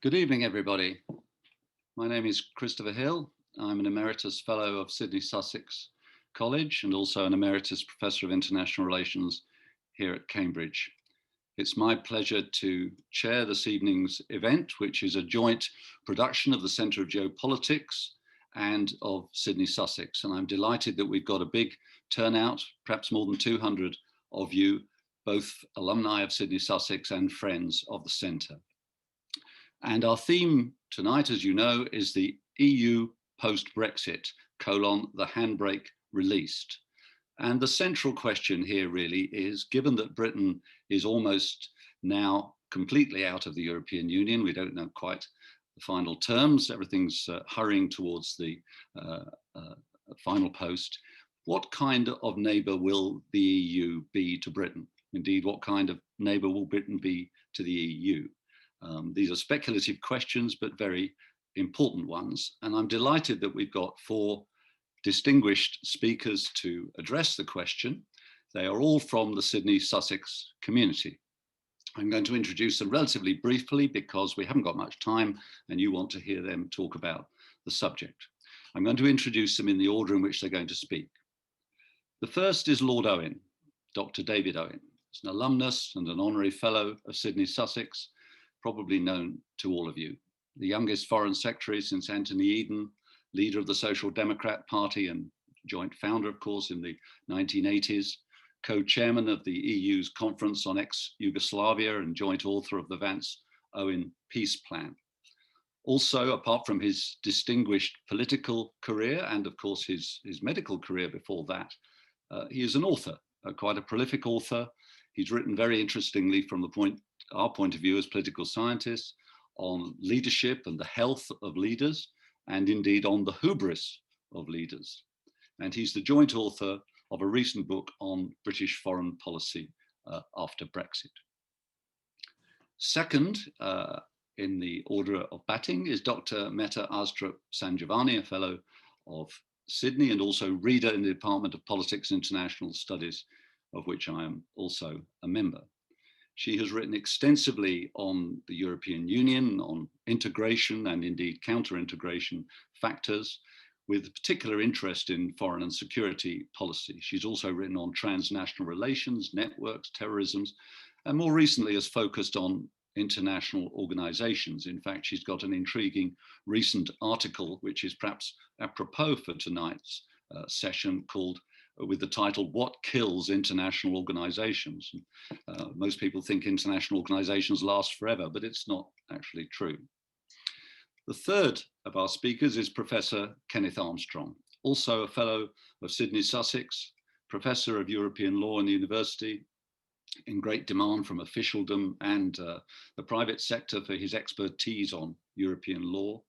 Good evening, everybody. My name is Christopher Hill. I'm an Emeritus Fellow of Sidney Sussex College and also an Emeritus Professor of International Relations here at Cambridge. It's my pleasure to chair this evening's event, which is a joint production of the Centre of Geopolitics and of Sidney Sussex. And I'm delighted that we've got a big turnout, perhaps more than 200 of you, both alumni of Sidney Sussex and friends of the Centre. And our theme tonight, as you know, is the EU post-Brexit, the handbrake released. And the central question here really is, given that Britain is almost now completely out of the European Union, we don't know quite the final terms, everything's hurrying towards the final post, what kind of neighbour will the EU be to Britain? Indeed, what kind of neighbour will Britain be to the EU? These are speculative questions, but very important ones. And I'm delighted that we've got four distinguished speakers to address the question. They are all from the Sidney Sussex community. I'm going to introduce them relatively briefly because we haven't got much time and you want to hear them talk about the subject. I'm going to introduce them in the order in which they're going to speak. The first is Lord Owen, Dr. David Owen. He's an alumnus and an honorary fellow of Sidney Sussex, probably known to all of you. The youngest foreign secretary since Anthony Eden, leader of the Social Democrat Party and joint founder, of course, in the 1980s, co-chairman of the EU's Conference on Ex-Yugoslavia and joint author of the Vance-Owen Peace Plan. Also, apart from his distinguished political career and of course his medical career before that, he is an author, quite a prolific author. He's written very interestingly from our point of view as political scientists on leadership and the health of leaders, and indeed on the hubris of leaders. And he's the joint author of a recent book on British foreign policy after Brexit. Second, in the order of batting, is Dr. Mette Eilstrup-Sangiovanni, a fellow of Sydney and also reader in the Department of Politics and International Studies, of which I am also a member. She has written extensively on the European Union, on integration and indeed counter-integration factors, with particular interest in foreign and security policy. She's also written on transnational relations, networks, terrorism, and more recently has focused on international organizations. In fact, she's got an intriguing recent article, which is perhaps apropos for tonight's session, called with the title, What Kills International Organizations? Most people think international organizations last forever, but it's not actually true. The third of our speakers is Professor Kenneth Armstrong, also a fellow of Sidney Sussex, professor of European law in the university, in great demand from officialdom and the private sector for his expertise on European law.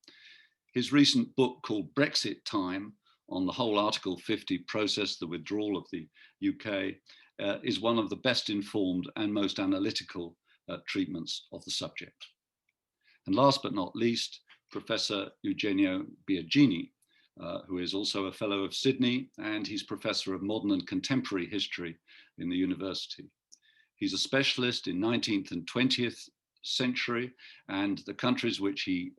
His recent book called Brexit Time, on the whole Article 50 process, the withdrawal of the UK, is one of the best informed and most analytical treatments of the subject. And last but not least, Professor Eugenio Biagini, who is also a fellow of Sydney, and he's professor of modern and contemporary history in the university. He's a specialist in 19th and 20th century, and the countries which he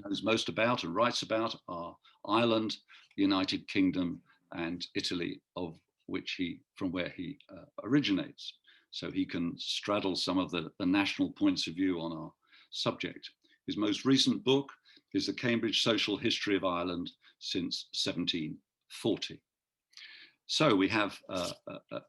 knows most about and writes about are Ireland, the United Kingdom, and Italy, from where he originates. So he can straddle some of the national points of view on our subject. His most recent book is The Cambridge Social History of Ireland since 1740. So we have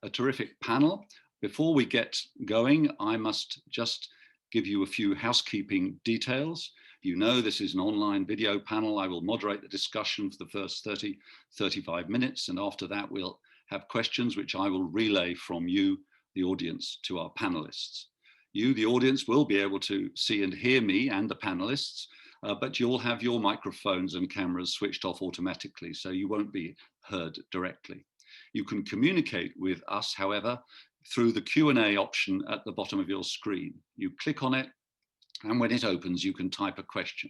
a terrific panel. Before we get going, I must just give you a few housekeeping details. You know, this is an online video panel. I will moderate the discussion for the first 35 minutes. And after that, we'll have questions which I will relay from you, the audience, to our panelists. You, the audience, will be able to see and hear me and the panelists, but you'll have your microphones and cameras switched off automatically, so you won't be heard directly. You can communicate with us, however, through the Q&A option at the bottom of your screen. You click on it, and when it opens, you can type a question.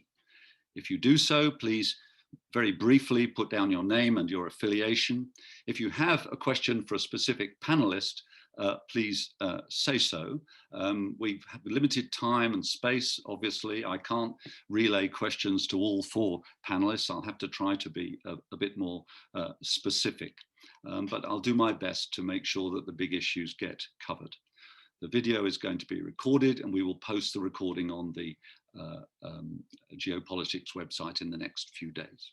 If you do so, please very briefly put down your name and your affiliation. If you have a question for a specific panelist, please say so. We have limited time and space, obviously. I can't relay questions to all 4 panelists. I'll have to try to be a bit more specific, but I'll do my best to make sure that the big issues get covered. The video is going to be recorded and we will post the recording on the Geopolitics website in the next few days.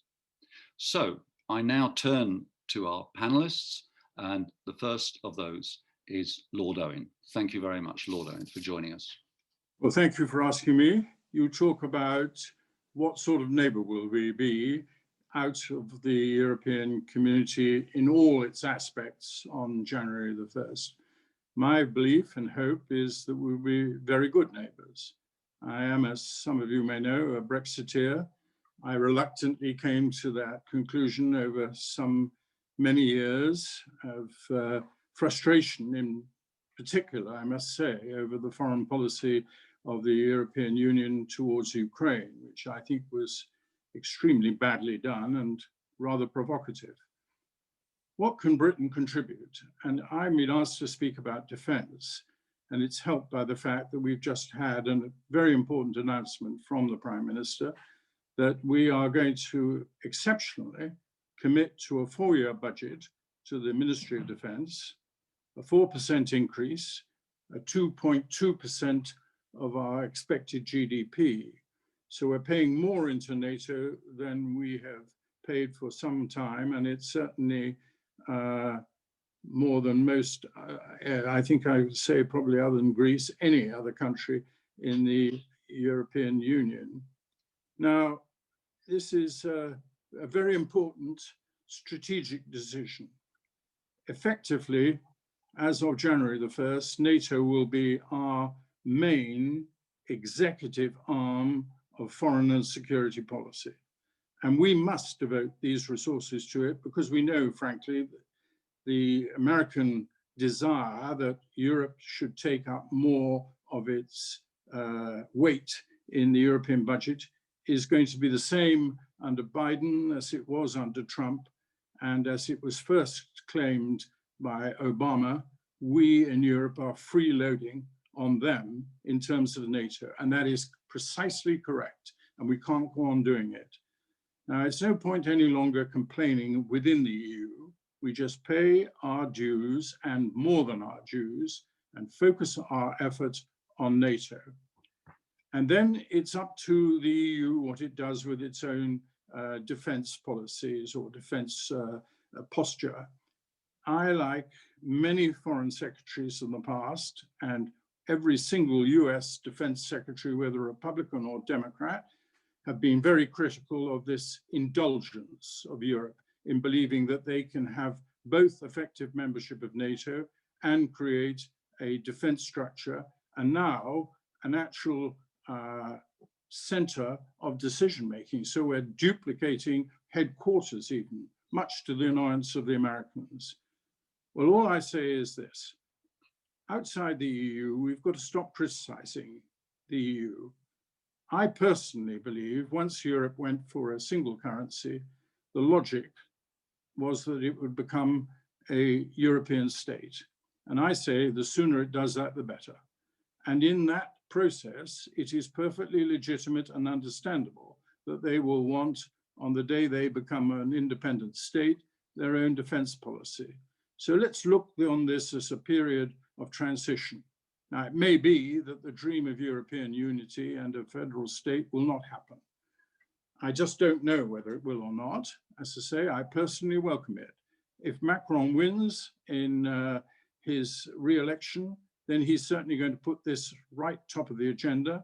So I now turn to our panelists, and the first of those is Lord Owen. Thank you very much, Lord Owen, for joining us. Well, thank you for asking me. You talk about what sort of neighbour will we be out of the European community in all its aspects on January the 1st. My belief and hope is that we'll be very good neighbours. I am, as some of you may know, a Brexiteer. I reluctantly came to that conclusion over many years of frustration, in particular, I must say, over the foreign policy of the European Union towards Ukraine, which I think was extremely badly done and rather provocative. What can Britain contribute? And I'm being asked to speak about defence, and it's helped by the fact that we've just had a very important announcement from the Prime Minister that we are going to exceptionally commit to a 4-year budget to the Ministry of Defence, a 4% increase, a 2.2% of our expected GDP. So we're paying more into NATO than we have paid for some time, and it's certainly more than most, I think I would say probably other than Greece, any other country in the European Union. Now, this is a very important strategic decision. Effectively, as of January the 1st, NATO will be our main executive arm of foreign and security policy. And we must devote these resources to it because we know, frankly, that the American desire that Europe should take up more of its weight in the European budget is going to be the same under Biden as it was under Trump. And as it was first claimed by Obama, we in Europe are freeloading on them in terms of NATO. And that is precisely correct. And we can't go on doing it. Now, it's no point any longer complaining within the EU. We just pay our dues and more than our dues and focus our efforts on NATO. And then it's up to the EU what it does with its own defense policies or defense posture. I, like many foreign secretaries in the past, and every single US defense secretary, whether Republican or Democrat, have been very critical of this indulgence of Europe in believing that they can have both effective membership of NATO and create a defense structure, and now an actual center of decision-making. So we're duplicating headquarters even, much to the annoyance of the Americans. Well, all I say is this. Outside the EU, we've got to stop criticizing the EU. I personally believe once Europe went for a single currency, the logic was that it would become a European state. And I say the sooner it does that, the better. And in that process, it is perfectly legitimate and understandable that they will want, on the day they become an independent state, their own defense policy. So let's look on this as a period of transition. Now, it may be that the dream of European unity and a federal state will not happen. I just don't know whether it will or not. As I say, I personally welcome it. If Macron wins in his re-election, then he's certainly going to put this right top of the agenda,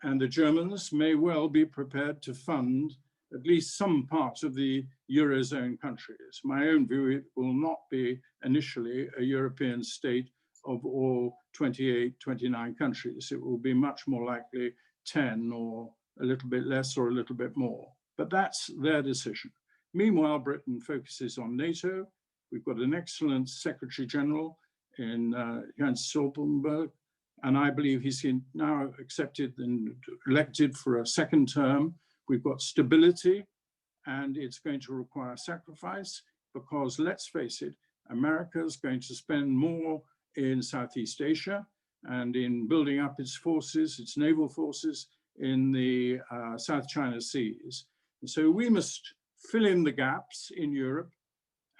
and the Germans may well be prepared to fund at least some part of the Eurozone countries. My own view, it will not be initially a European state of all 28, 29 countries. It will be much more likely 10 or a little bit less or a little bit more. But that's their decision. Meanwhile, Britain focuses on NATO. We've got an excellent Secretary General in Jens Stoltenberg, and I believe he's now accepted and elected for a second term. We've got stability, and it's going to require sacrifice because, let's face it, America's going to spend more in Southeast Asia and in building up its forces, its naval forces in the South China Seas. And so we must fill in the gaps in Europe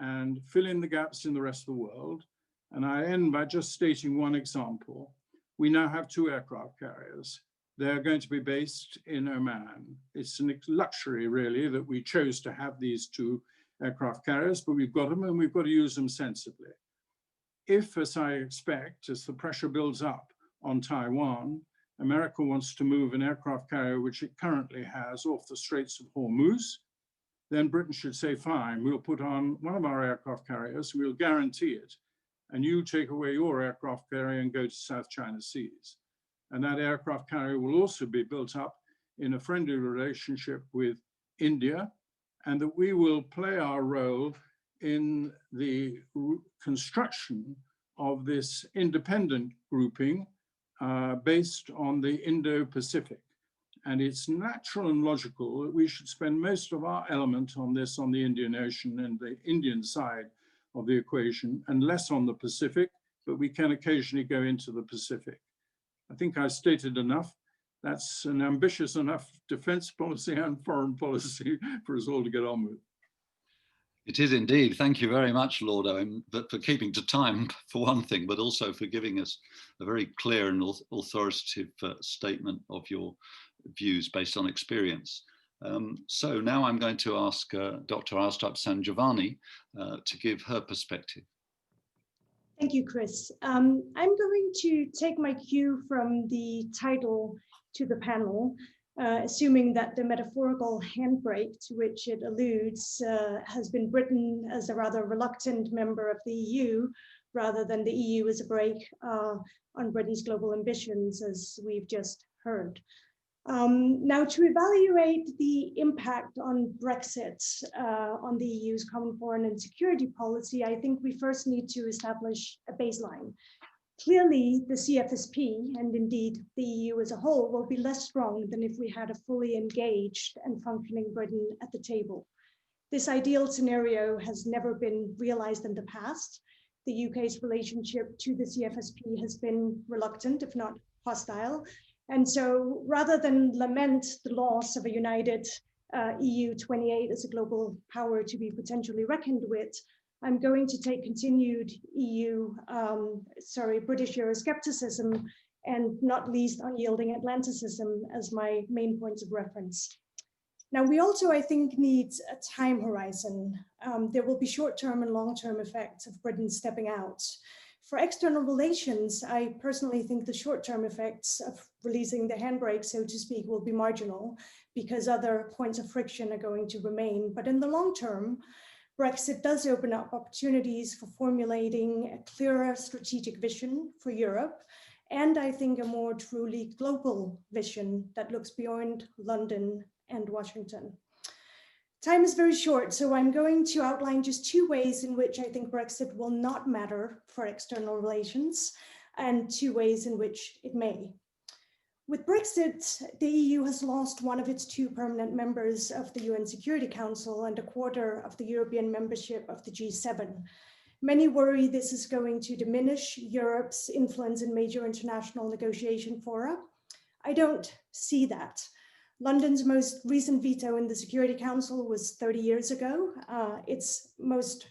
and fill in the gaps in the rest of the world. And I end by just stating one example. We now have 2 aircraft carriers. They're going to be based in Oman. It's a luxury, really, that we chose to have these 2 aircraft carriers, but we've got them and we've got to use them sensibly. If, as I expect, as the pressure builds up on Taiwan, America wants to move an aircraft carrier, which it currently has, off the Straits of Hormuz, then Britain should say, fine, we'll put on one of our aircraft carriers, we'll guarantee it, and you take away your aircraft carrier and go to South China Seas. And that aircraft carrier will also be built up in a friendly relationship with India, and that we will play our role in the construction of this independent grouping based on the Indo-Pacific. And it's natural and logical that we should spend most of our element on this on the Indian Ocean and the Indian side of the equation, and less on the Pacific, but we can occasionally go into the Pacific. I think I stated enough. That's an ambitious enough defense policy and foreign policy for us all to get on with. It is indeed. Thank you very much, Lord Owen, for keeping to time, for one thing, but also for giving us a very clear and authoritative statement of your views based on experience. So now I'm going to ask Dr. Eilstrup-Sangiovanni to give her perspective. Thank you, Chris. I'm going to take my cue from the title to the panel, assuming that the metaphorical handbrake to which it alludes has been Britain as a rather reluctant member of the EU, rather than the EU as a brake on Britain's global ambitions, as we've just heard. Now, to evaluate the impact on Brexit on the EU's common foreign and security policy, I think we first need to establish a baseline. Clearly, the CFSP, and indeed the EU as a whole, will be less strong than if we had a fully engaged and functioning Britain at the table. This ideal scenario has never been realized in the past. The UK's relationship to the CFSP has been reluctant, if not hostile. And so rather than lament the loss of a united EU 28 as a global power to be potentially reckoned with, I'm going to take continued British Euroscepticism and not least unyielding Atlanticism as my main points of reference. Now, we also, I think, need a time horizon. There will be short-term and long-term effects of Britain stepping out. For external relations, I personally think the short-term effects of releasing the handbrake, so to speak, will be marginal because other points of friction are going to remain. But in the long term, Brexit does open up opportunities for formulating a clearer strategic vision for Europe, and I think a more truly global vision that looks beyond London and Washington. Time is very short, so I'm going to outline just 2 ways in which I think Brexit will not matter for external relations, and 2 ways in which it may. With Brexit, the EU has lost one of its 2 permanent members of the UN Security Council and a quarter of the European membership of the G7. Many worry this is going to diminish Europe's influence in major international negotiation fora. I don't see that. London's most recent veto in the Security Council was 30 years ago. Its most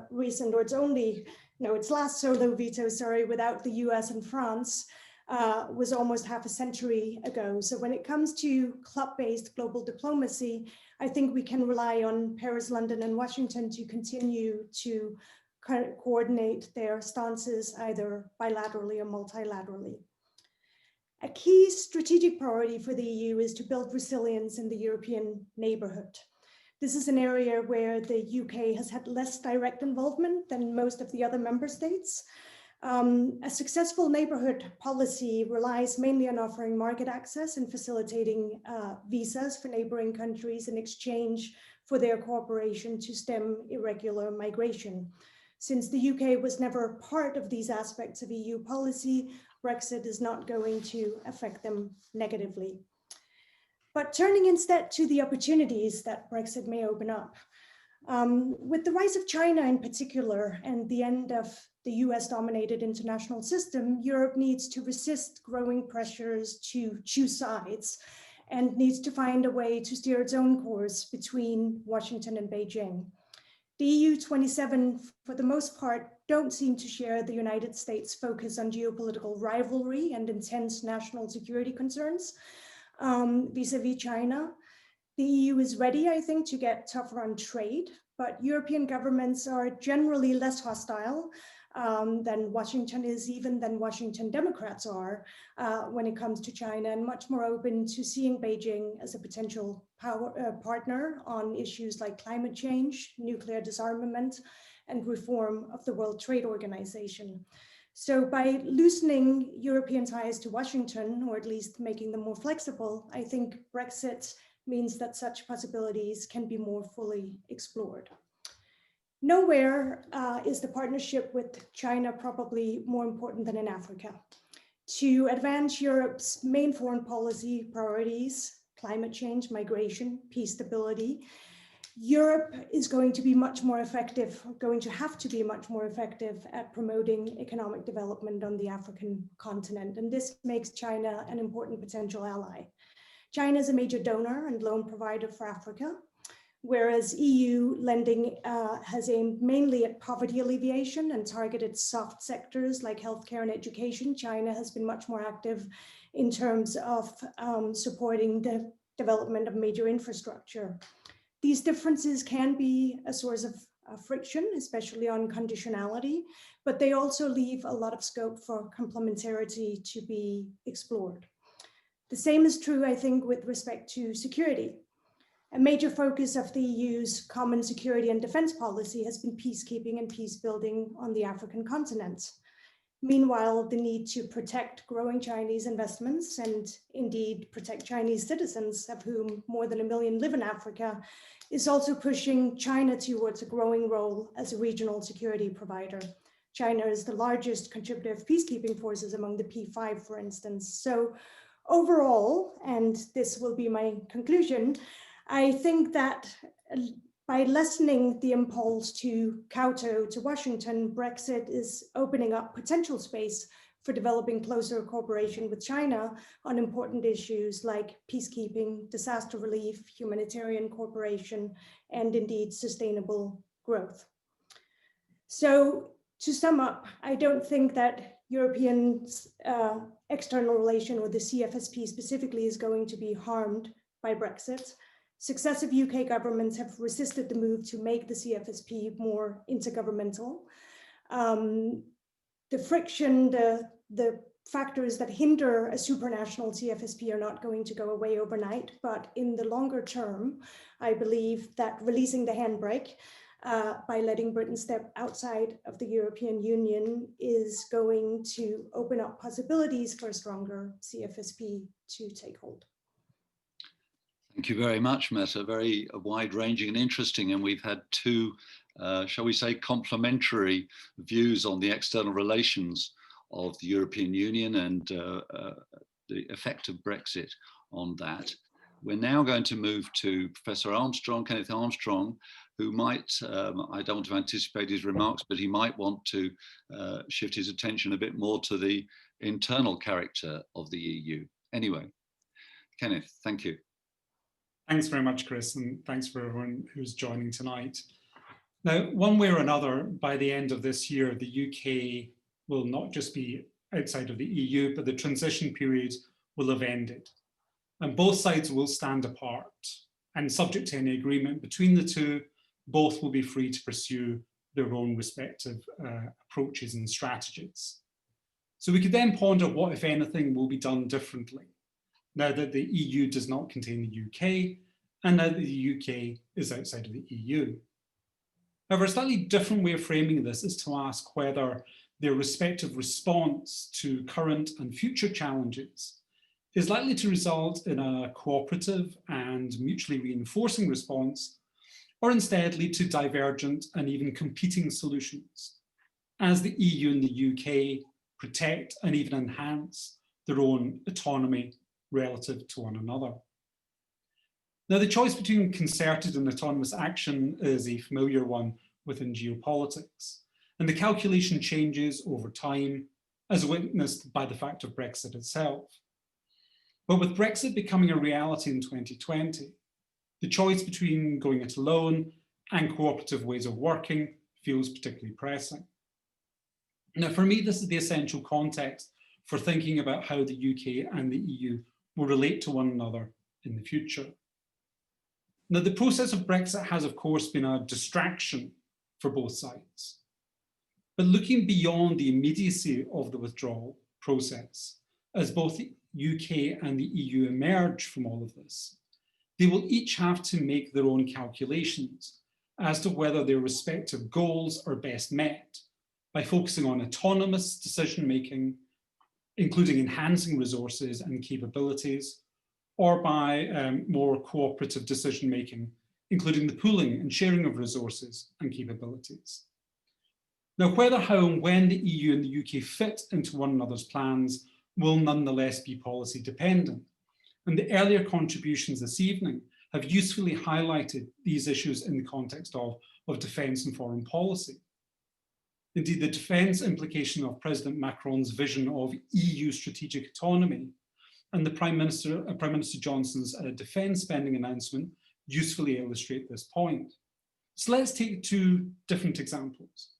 recent, or its last solo veto, without the US and France, was almost half a century ago. So when it comes to club-based global diplomacy, I think we can rely on Paris, London, and Washington to continue to coordinate their stances either bilaterally or multilaterally. A key strategic priority for the EU is to build resilience in the European neighborhood. This is an area where the UK has had less direct involvement than most of the other member states. A successful neighborhood policy relies mainly on offering market access and facilitating visas for neighboring countries in exchange for their cooperation to stem irregular migration. Since the UK was never part of these aspects of EU policy, Brexit is not going to affect them negatively. But turning instead to the opportunities that Brexit may open up, With the rise of China in particular and the end of the US-dominated international system, Europe needs to resist growing pressures to choose sides and needs to find a way to steer its own course between Washington and Beijing. The EU 27, for the most part, don't seem to share the United States' focus on geopolitical rivalry and intense national security concerns vis-a-vis China. The EU is ready, I think, to get tougher on trade, but European governments are generally less hostile than Washington is, even than Washington Democrats are when it comes to China, and much more open to seeing Beijing as a potential partner on issues like climate change, nuclear disarmament, and reform of the World Trade Organization. So by loosening European ties to Washington, or at least making them more flexible, I think Brexit means that such possibilities can be more fully explored. Nowhere is the partnership with China probably more important than in Africa. To advance Europe's main foreign policy priorities, climate change, migration, peace, stability, Europe is going to be much more effective, going to have to be much more effective at promoting economic development on the African continent. And this makes China an important potential ally. China is a major donor and loan provider for Africa, whereas EU lending has aimed mainly at poverty alleviation and targeted soft sectors like healthcare and education. China has been much more active in terms of supporting the development of major infrastructure. These differences can be a source of friction, especially on conditionality, but they also leave a lot of scope for complementarity to be explored. The same is true, I think, with respect to security. A major focus of the EU's common security and defense policy has been peacekeeping and peace building on the African continent. Meanwhile, the need to protect growing Chinese investments and indeed protect Chinese citizens, of whom more than 1 million live in Africa, is also pushing China towards a growing role as a regional security provider. China is the largest contributor of peacekeeping forces among the P5, for instance. So overall, and this will be my conclusion, I think that by lessening the impulse to kowtow to Washington, Brexit is opening up potential space for developing closer cooperation with China on important issues like peacekeeping, disaster relief, humanitarian cooperation, and indeed sustainable growth. So to sum up, I don't think that European external relation, or the CFSP specifically, is going to be harmed by Brexit. Successive UK governments have resisted the move to make the CFSP more intergovernmental. The friction, the factors that hinder a supranational CFSP are not going to go away overnight, but in the longer term, I believe that releasing the handbrake by letting Britain step outside of the European Union is going to open up possibilities for a stronger CFSP to take hold. Thank you very much, Mette. Very wide-ranging and interesting, and we've had two, shall we say, complementary views on the external relations of the European Union and the effect of Brexit on that. We're now going to move to Professor Armstrong, Kenneth Armstrong, who might, I don't want to anticipate his remarks, but he might want to shift his attention a bit more to the internal character of the EU. Anyway, Kenneth, thank you. Thanks very much, Chris, and thanks for everyone who's joining tonight. Now, one way or another, by the end of this year, the UK will not just be outside of the EU, but the transition period will have ended. And both sides will stand apart. And subject to any agreement between the two, both will be free to pursue their own respective approaches and strategies. So we could then ponder what, if anything, will be done differently, now that the EU does not contain the UK, and now that the UK is outside of the EU. However, a slightly different way of framing this is to ask whether their respective response to current and future challenges is likely to result in a cooperative and mutually reinforcing response, or instead lead to divergent and even competing solutions, as the EU and the UK protect and even enhance their own autonomy relative to one another. Now, the choice between concerted and autonomous action is a familiar one within geopolitics, and the calculation changes over time, as witnessed by the fact of Brexit itself. But with Brexit becoming a reality in 2020, the choice between going it alone and cooperative ways of working feels particularly pressing. Now, for me, this is the essential context for thinking about how the UK and the EU will relate to one another in the future. Now, the process of Brexit has, of course, been a distraction for both sides. But looking beyond the immediacy of the withdrawal process, as both the UK and the EU emerge from all of this, they will each have to make their own calculations as to whether their respective goals are best met by focusing on autonomous decision-making, including enhancing resources and capabilities, or by more cooperative decision-making, including the pooling and sharing of resources and capabilities. Now, whether, how, and when the EU and the UK fit into one another's plans will nonetheless be policy dependent. And the earlier contributions this evening have usefully highlighted these issues in the context of defence and foreign policy. Indeed, the defence implication of President Macron's vision of EU strategic autonomy and the Prime Minister Johnson's defence spending announcement usefully illustrate this point. So let's take two different examples.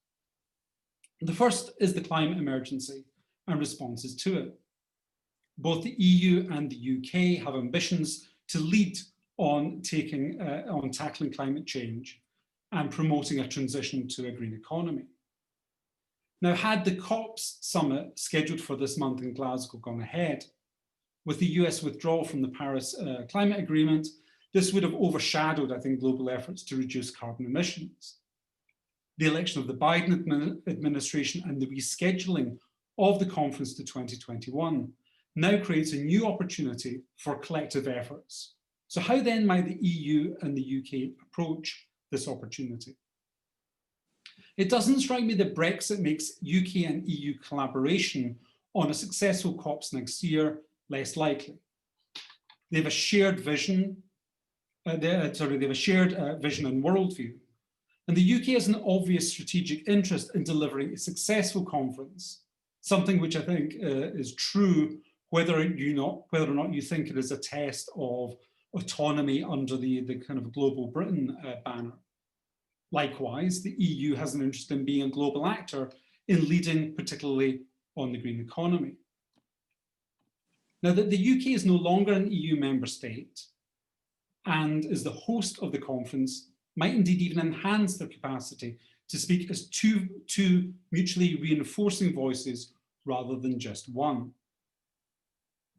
The first is the climate emergency and responses to it. Both the EU and the UK have ambitions to lead on tackling climate change and promoting a transition to a green economy. Now, had the COPs summit scheduled for this month in Glasgow gone ahead, with the US withdrawal from the Paris Climate Agreement, this would have overshadowed, I think, global efforts to reduce carbon emissions. The election of the Biden administration and the rescheduling of the conference to 2021 now creates a new opportunity for collective efforts. So how then might the EU and the UK approach this opportunity? It doesn't strike me that Brexit makes UK and EU collaboration on a successful COPs next year less likely. They have a shared vision, vision and worldview. And the UK has an obvious strategic interest in delivering a successful conference, something which I think is true whether or not you think it is a test of autonomy under the kind of global Britain banner. Likewise, the EU has an interest in being a global actor in leading, particularly on the green economy. Now that the UK is no longer an EU member state and is the host of the conference, might indeed even enhance their capacity to speak as two mutually reinforcing voices rather than just one.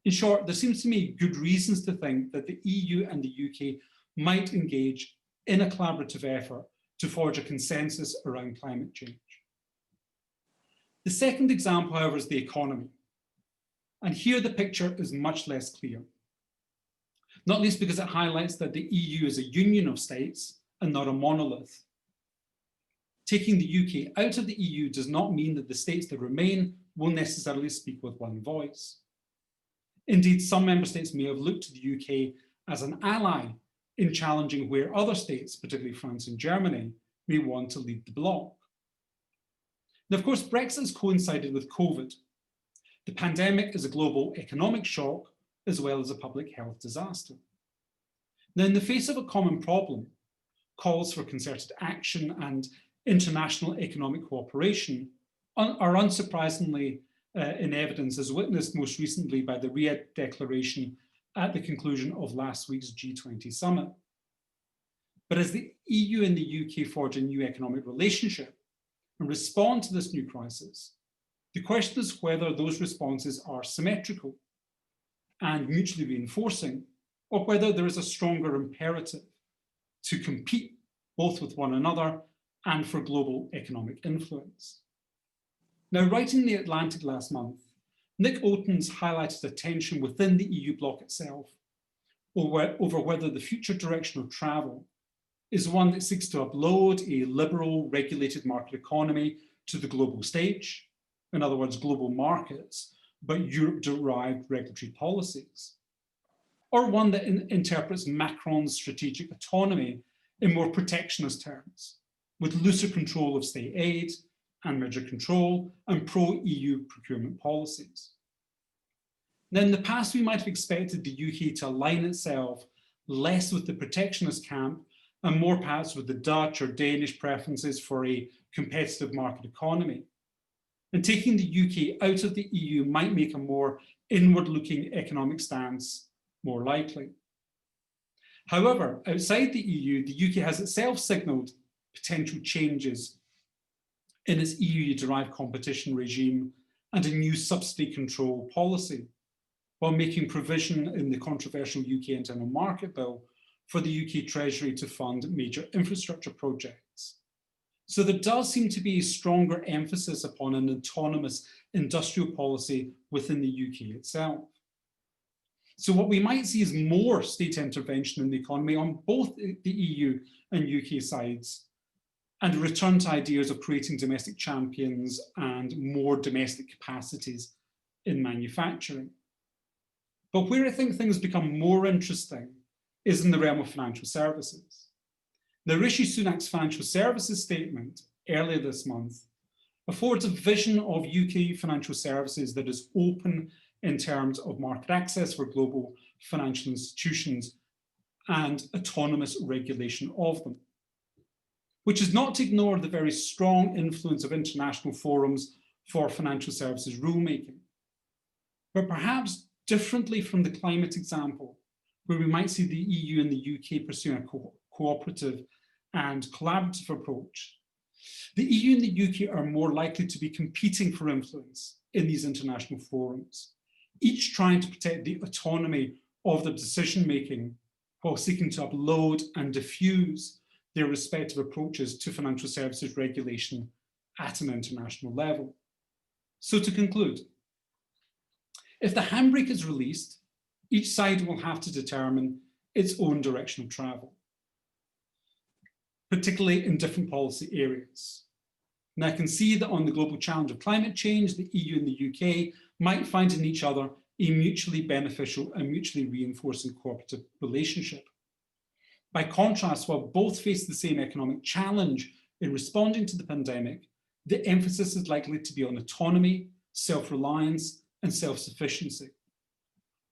In short, there seems to me good reasons to think that the EU and the UK might engage in a collaborative effort to forge a consensus around climate change. The second example, however, is the economy. And here the picture is much less clear, not least because it highlights that the EU is a union of states and not a monolith. Taking the UK out of the EU does not mean that the states that remain will necessarily speak with one voice. Indeed, some member states may have looked to the UK as an ally in challenging where other states, particularly France and Germany, may want to lead the bloc. Now, of course, Brexit has coincided with COVID. The pandemic is a global economic shock as well as a public health disaster. Now, in the face of a common problem, calls for concerted action and international economic cooperation are unsurprisingly in evidence, as witnessed most recently by the Riyadh Declaration at the conclusion of last week's G20 summit. But as the EU and the UK forge a new economic relationship and respond to this new crisis, the question is whether those responses are symmetrical and mutually reinforcing, or whether there is a stronger imperative to compete both with one another and for global economic influence. Now, writing The Atlantic last month, Nick Oates highlighted a tension within the EU bloc itself over whether the future direction of travel is one that seeks to upload a liberal, regulated market economy to the global stage, in other words, global markets, but Europe-derived regulatory policies. or one that interprets Macron's strategic autonomy in more protectionist terms, with looser control of state aid and merger control and pro-EU procurement policies. Now, in the past, we might have expected the UK to align itself less with the protectionist camp and more perhaps with the Dutch or Danish preferences for a competitive market economy. And taking the UK out of the EU might make a more inward-looking economic stance more likely. However, outside the EU, the UK has itself signalled potential changes in its EU-derived competition regime and a new subsidy control policy, while making provision in the controversial UK Internal Market Bill for the UK Treasury to fund major infrastructure projects. So there does seem to be a stronger emphasis upon an autonomous industrial policy within the UK itself. So what we might see is more state intervention in the economy on both the EU and UK sides, and a return to ideas of creating domestic champions and more domestic capacities in manufacturing. But where I think things become more interesting is in the realm of financial services. Now, Rishi Sunak's financial services statement earlier this month affords a vision of UK financial services that is open in terms of market access for global financial institutions and autonomous regulation of them, which is not to ignore the very strong influence of international forums for financial services rulemaking. But perhaps differently from the climate example, where we might see the EU and the UK pursuing a cooperative and collaborative approach, the EU and the UK are more likely to be competing for influence in these international forums, each trying to protect the autonomy of the decision-making while seeking to upload and diffuse their respective approaches to financial services regulation at an international level. So to conclude, if the handbrake is released, each side will have to determine its own direction of travel, particularly in different policy areas. And I can see that on the global challenge of climate change, the EU and the UK might find in each other a mutually beneficial and mutually reinforcing cooperative relationship. By contrast, while both face the same economic challenge in responding to the pandemic, the emphasis is likely to be on autonomy, self-reliance, and self-sufficiency.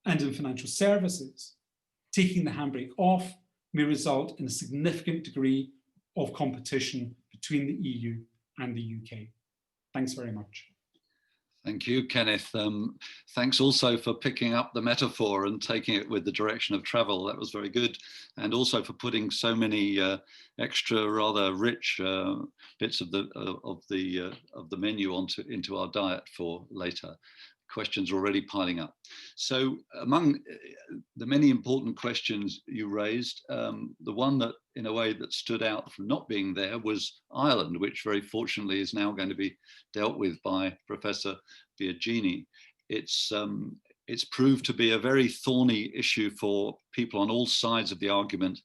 And in financial services, taking the handbrake off may result in a significant degree of competition between the EU and the UK. Thanks very much. Thank you, Kenneth. Thanks also for picking up the metaphor and taking it with the direction of travel. That was very good. And also for putting so many extra, rather rich bits of the menu into our diet for later. Questions are already piling up. So among the many important questions you raised, the one that in a way that stood out from not being there was Ireland, which very fortunately is now going to be dealt with by Professor Biagini. It's proved to be a very thorny issue for people on all sides of the argument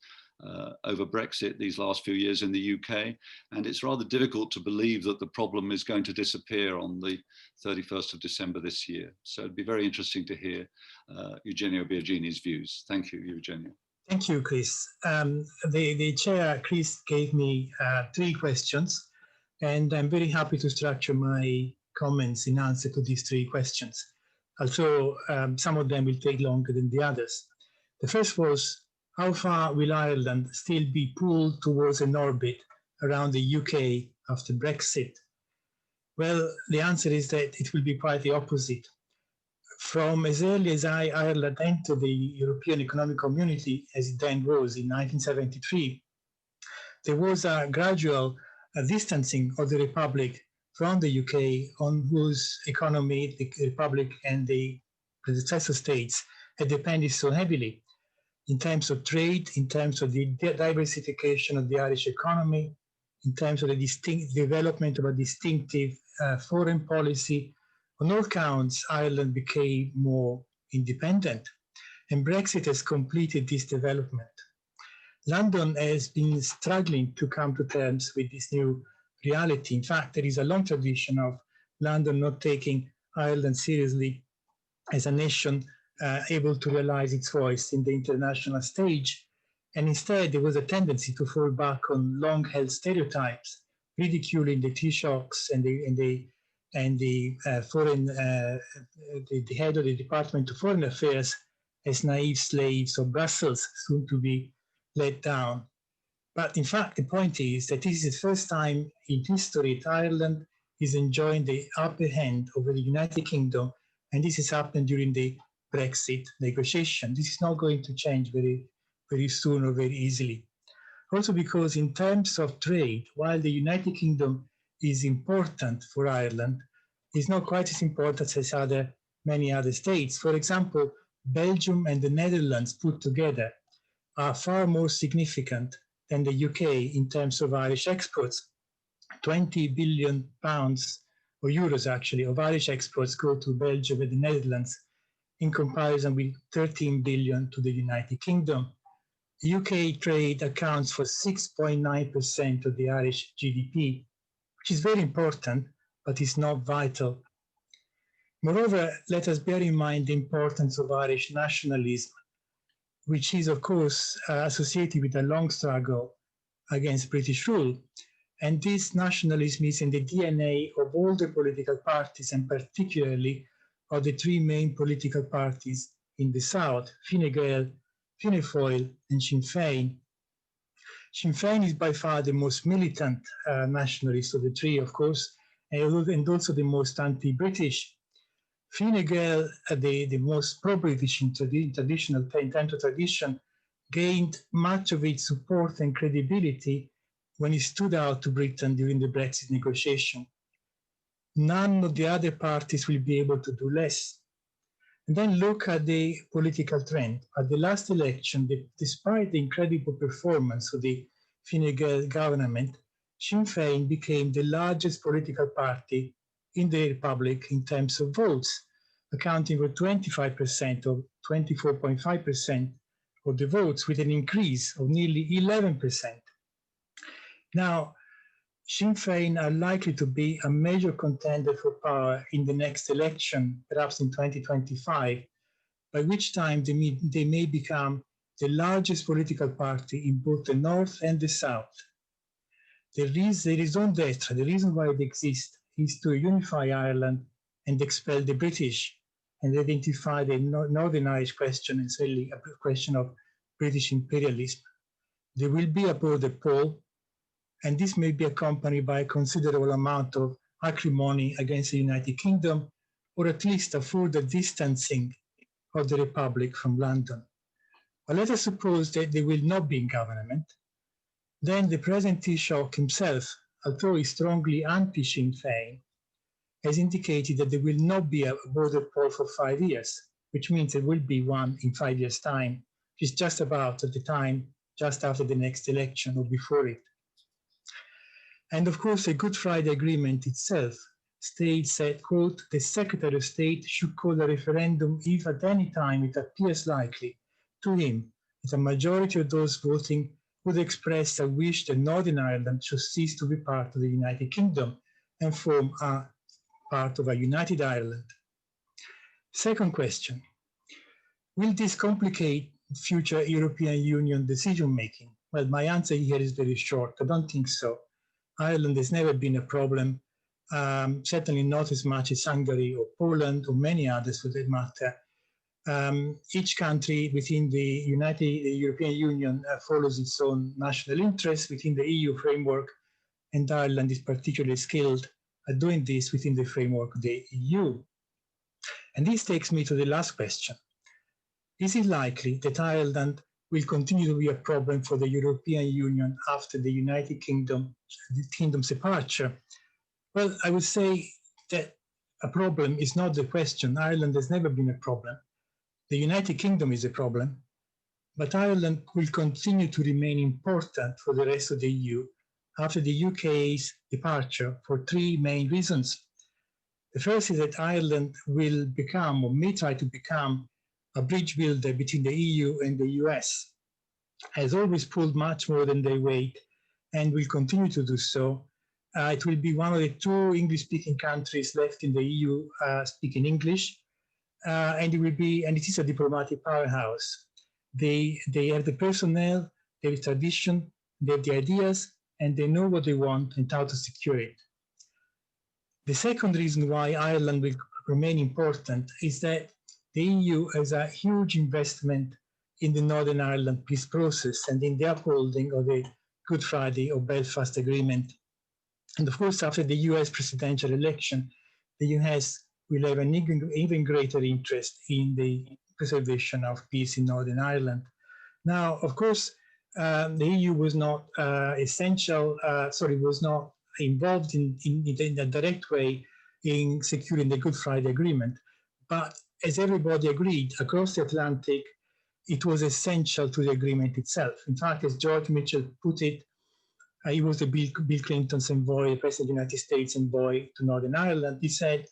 over Brexit these last few years in the UK, and it's rather difficult to believe that the problem is going to disappear on the 31st of December this year. So it'd be very interesting to hear Eugenio Biagini's views. Thank you, Eugenio. Thank you, Chris. The chair, Chris, gave me 3 questions, and I'm very happy to structure my comments in answer to these 3 questions. Also, some of them will take longer than the others. The first was, how far will Ireland still be pulled towards an orbit around the UK after Brexit? Well, the answer is that it will be quite the opposite. From as early as Ireland entered the European Economic Community, as it then was in 1973, there was a gradual distancing of the Republic from the UK, on whose economy the Republic and the predecessor states had depended so heavily, in terms of trade, in terms of the diversification of the Irish economy, in terms of the distinct development of a distinctive foreign policy. On all counts, Ireland became more independent, and Brexit has completed this development. London has been struggling to come to terms with this new reality. In fact, there is a long tradition of London not taking Ireland seriously as a nation able to realize its voice in the international stage. And instead, there was a tendency to fall back on long-held stereotypes, ridiculing the Taoiseachs and the head of the Department of Foreign Affairs as naive slaves of Brussels, soon to be let down. But in fact, the point is that this is the first time in history that Ireland is enjoying the upper hand over the United Kingdom, and this has happened during the Brexit negotiation. This is not going to change very, very soon or very easily. Also because in terms of trade, while the United Kingdom is important for Ireland, it's not quite as important as many other states. For example, Belgium and the Netherlands put together are far more significant than the UK in terms of Irish exports. 20 billion pounds, or euros actually, of Irish exports go to Belgium and the Netherlands in comparison with 13 billion to the United Kingdom. UK trade accounts for 6.9% of the Irish GDP, which is very important, but is not vital. Moreover, let us bear in mind the importance of Irish nationalism, which is, of course, associated with a long struggle against British rule. And this nationalism is in the DNA of all the political parties, and particularly of the three main political parties in the South, Fine Gael, Fianna Fáil, and Sinn Féin. Sinn Féin is by far the most militant nationalist of the three, of course, and also the most anti-British. Fine Gael, the most pro-British in terms of tradition, gained much of its support and credibility when it stood out to Britain during the Brexit negotiation. None of the other parties will be able to do less. And then look at the political trend. At the last election, despite the incredible performance of the Fine Gael government, Sinn Féin became the largest political party in the Republic in terms of votes, accounting for 25% of 24.5% of the votes, with an increase of nearly 11%. Now, Sinn Féin are likely to be a major contender for power in the next election, perhaps in 2025, by which time they may become the largest political party in both the North and the South. The raison d'etre, the reason why they exist, is to unify Ireland and expel the British and identify the Northern Irish question as really a question of British imperialism. There will be a border poll, and this may be accompanied by a considerable amount of acrimony against the United Kingdom, or at least a further distancing of the Republic from London. But let us suppose that they will not be in government. Then the present Taoiseach himself, although he's strongly anti-Sinn Féin, has indicated that there will not be a border poll for 5 years, which means there will be one in 5 years' time, which is just about at the time, just after the next election or before it. And of course, the Good Friday Agreement itself states that, quote, the Secretary of State should call a referendum if at any time it appears likely to him that a majority of those voting would express a wish that Northern Ireland should cease to be part of the United Kingdom and form a part of a united Ireland. Second question, will this complicate future European Union decision-making? Well, my answer here is very short. I don't think so. Ireland has never been a problem, certainly not as much as Hungary or Poland or many others for that matter. Each country within the European Union follows its own national interests within the EU framework, and Ireland is particularly skilled at doing this within the framework of the EU. And this takes me to the last question. Is it likely that Ireland will continue to be a problem for the European Union after the United Kingdom's departure? Well, I would say that a problem is not the question. Ireland has never been a problem. The United Kingdom is a problem, but Ireland will continue to remain important for the rest of the EU after the UK's departure for three main reasons. The first is that Ireland will become, or may try to become, a bridge builder between the EU and the US, has always pulled much more than they weight and will continue to do so. It will be one of the two English-speaking countries left in the EU speaking English. and it is a diplomatic powerhouse. They have the personnel, they have the tradition, they have the ideas, and they know what they want and how to secure it. The second reason why Ireland will remain important is that the EU has a huge investment in the Northern Ireland peace process and in the upholding of the Good Friday or Belfast Agreement. And of course, after the US presidential election, the US will have an even greater interest in the preservation of peace in Northern Ireland. Now, of course, the EU was not was not involved in a direct way in securing the Good Friday Agreement. But as everybody agreed across the Atlantic, it was essential to the agreement itself. In fact, as George Mitchell put it, he was the Bill Clinton's envoy, President of the United States envoy to Northern Ireland. He said,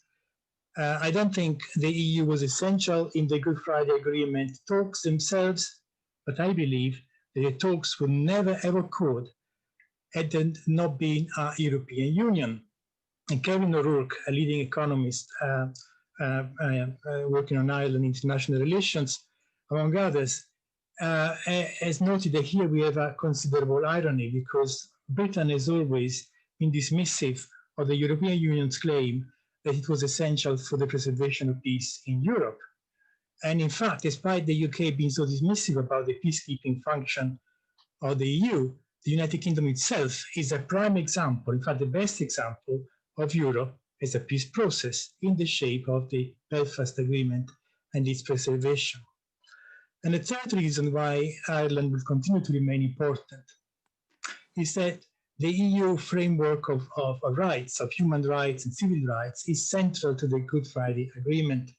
I don't think the EU was essential in the Good Friday Agreement talks themselves, but I believe that the talks would never ever could had there not been a European Union. And Kevin O'Rourke, a leading economist working on Ireland international relations, among others, has noted that here we have a considerable irony because Britain has always been dismissive of the European Union's claim that it was essential for the preservation of peace in Europe. And in fact, despite the UK being so dismissive about the peacekeeping function of the EU, the United Kingdom itself is a prime example, in fact, the best example of Europe as a peace process in the shape of the Belfast Agreement and its preservation. And the third reason why Ireland will continue to remain important is that the EU framework of rights, of human rights and civil rights, is central to the Good Friday Agreement.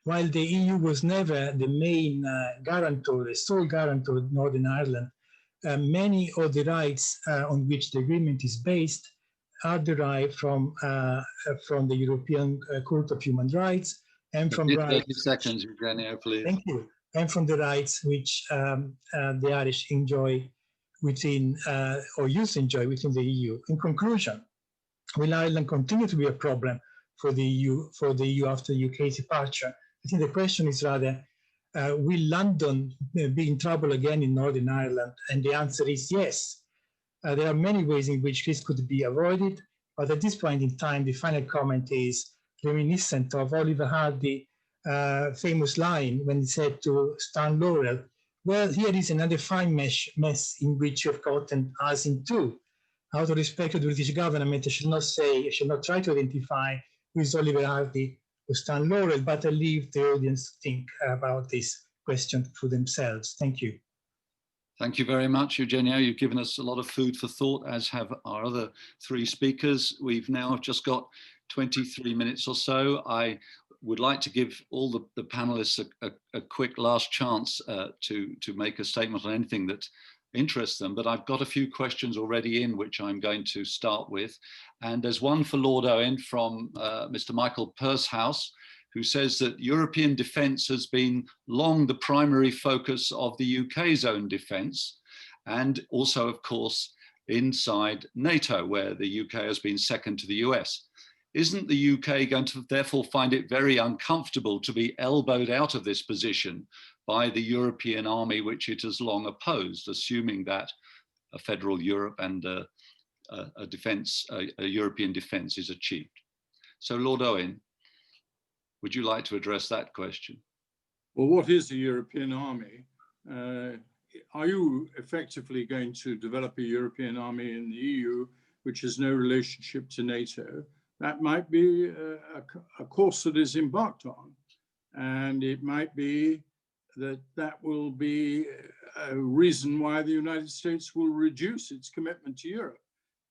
While the EU was never the main guarantor, the sole guarantor of Northern Ireland, many of the rights on which the agreement is based are derived from the European Court of Human Rights and from 30 seconds, Eugenio, please. Thank you. And from the rights which the Irish enjoy within, or used to enjoy within the EU. In conclusion, will Ireland continue to be a problem for the EU after the UK's departure? I think the question is rather, will London be in trouble again in Northern Ireland? And the answer is yes. There are many ways in which this could be avoided, but at this point in time, the final comment is reminiscent of Oliver Hardy's famous line when he said to Stan Laurel, well, here is another fine mess in which you have gotten us into. Out of respect to the British government, I should not try to identify who is Oliver Hardy or Stan Laurel, but I leave the audience to think about this question for themselves. Thank you. Thank you very much, Eugenio. You've given us a lot of food for thought, as have our other three speakers. We've now just got 23 minutes or so. I would like to give all the panelists a quick last chance to make a statement on anything that interests them, but I've got a few questions already in which I'm going to start with. And there's one for Lord Owen from Mr. Michael Purshouse, who says that European defence has been long the primary focus of the UK's own defence, and also, of course, inside NATO, where the UK has been second to the US. Isn't the UK going to therefore find it very uncomfortable to be elbowed out of this position by the European army, which it has long opposed, assuming that a federal Europe and a European defence is achieved? So, Lord Owen, would you like to address that question? Well, what is a European army? Are you effectively going to develop a European army in the EU, which has no relationship to NATO? That might be a course that is embarked on. And it might be that that will be a reason why the United States will reduce its commitment to Europe,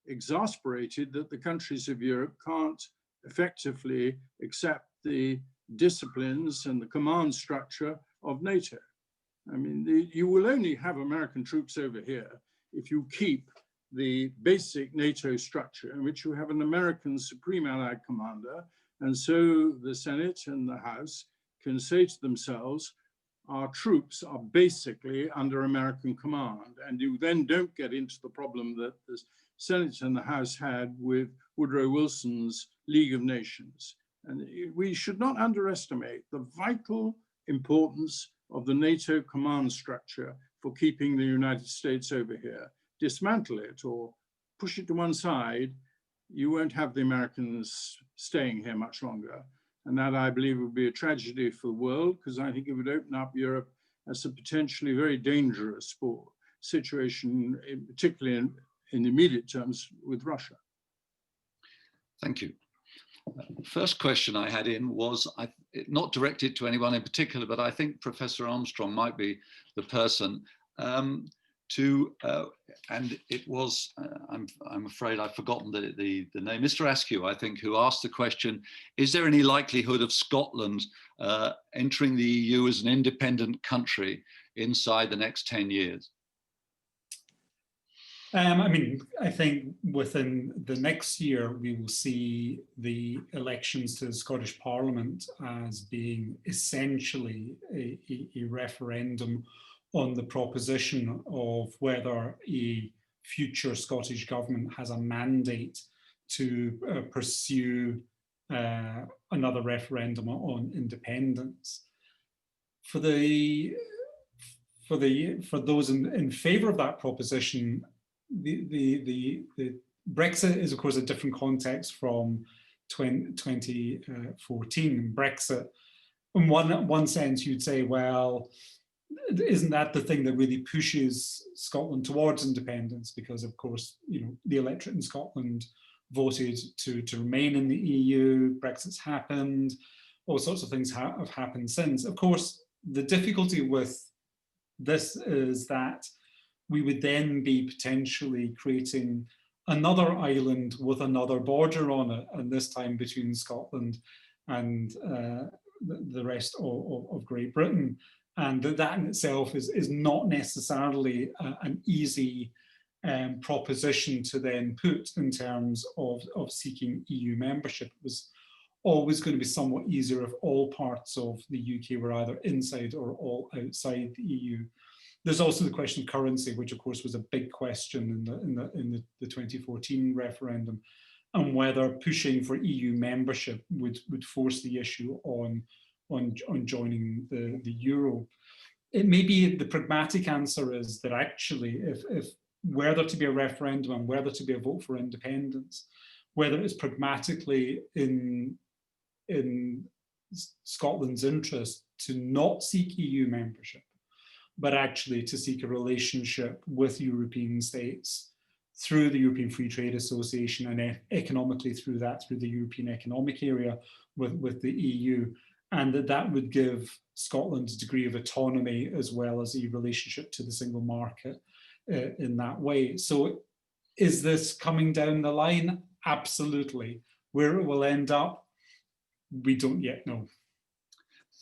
exasperated that the countries of Europe can't effectively accept the disciplines and the command structure of NATO. I mean, you will only have American troops over here if you keep the basic NATO structure in which you have an American Supreme Allied Commander, and so the Senate and the House can say to themselves, our troops are basically under American command, and you then don't get into the problem that the Senate and the House had with Woodrow Wilson's League of Nations. And we should not underestimate the vital importance of the NATO command structure for keeping the United States over here. Dismantle it or push it to one side, you won't have the Americans staying here much longer. And that, I believe, would be a tragedy for the world, because I think it would open up Europe as a potentially very dangerous situation, particularly in immediate terms with Russia. Thank you. First question I had in was not directed to anyone in particular, but I think Professor Armstrong might be the person and it was, I'm afraid I've forgotten the name, Mr. Askew, I think, who asked the question, is there any likelihood of Scotland entering the EU as an independent country inside the next 10 years? I mean, I think within the next year, we will see the elections to the Scottish Parliament as being essentially a referendum on the proposition of whether a future Scottish government has a mandate to pursue another referendum on independence. For those in favour of that proposition, the Brexit is, of course, a different context from 2014. Brexit, in one sense, you'd say, well, isn't that the thing that really pushes Scotland towards independence? Because, of course, you know, the electorate in Scotland voted to remain in the EU. Brexit's happened. All sorts of things have happened since. Of course, the difficulty with this is that we would then be potentially creating another island with another border on it, and this time between Scotland and the rest of Great Britain. And that in itself is not necessarily an easy proposition to then put in terms of seeking EU membership. It was always going to be somewhat easier if all parts of the UK were either inside or all outside the EU. There's also the question of currency, which of course was a big question in the 2014 referendum, and whether pushing for EU membership would force the issue on joining the euro. It may be the pragmatic answer is that actually, if were there to be a referendum and were there to be a vote for independence, whether it's pragmatically in Scotland's interest to not seek EU membership, but actually to seek a relationship with European states through the European Free Trade Association and economically through the European Economic Area with the EU, and that would give Scotland a degree of autonomy as well as a relationship to the single market in that way. So is this coming down the line? Absolutely. Where it will end up, we don't yet know.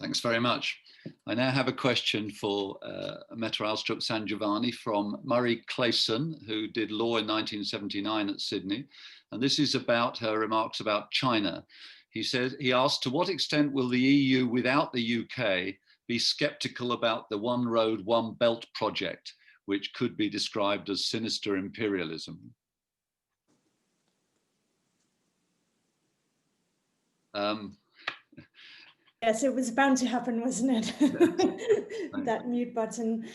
Thanks very much. I now have a question for Mette Eilstrup-Sangiovanni from Murray Clayson, who did law in 1979 at Sydney. And this is about her remarks about China. He asked, to what extent will the EU without the UK be sceptical about the One Road, One Belt project, which could be described as sinister imperialism? Yes, it was bound to happen, wasn't it? That mute button.